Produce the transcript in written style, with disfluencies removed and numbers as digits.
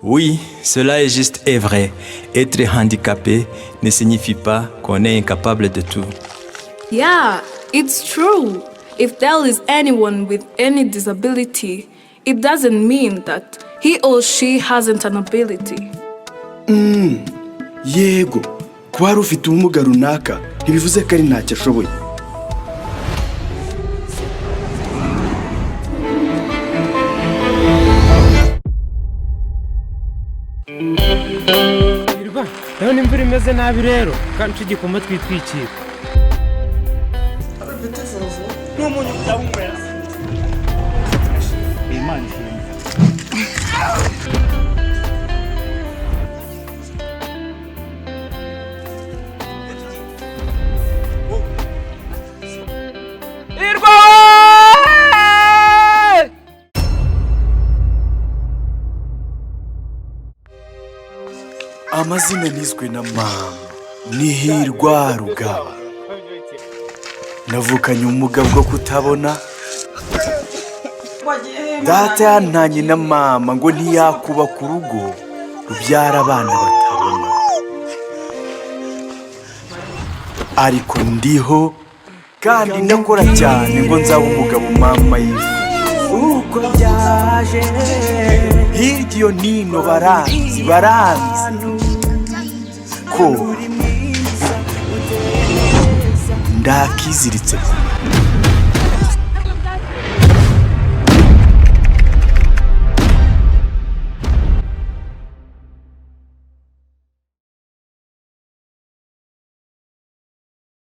Oui, cela est juste et vrai. Être handicapé ne signifie pas qu'on est incapable de tout. Yeah, it's true. If there is anyone with any disability, it doesn't mean that he or she hasn't an ability. Yego, kuba hari ufite ubumuga runaka ntibivuze ko ari ntacyo ashoboye. Ndabona imvura imeze nabi rero kandi tugikoma twitwikira. N'umunyu udahumura. Imana ishimwe. Amazina nizwe na mama ni Hirwa Rugaba. Navukanye ubumuga bwo kutabona. Data yantanye na mama ngo ntiyakubaka urugo rubyara abana batabona. Ariko ndiho kandi ndakora cyane ngo nzaba umugabo mama yifuza. Uko byaje hirya iyo nino baranzi ko ndakiziritse.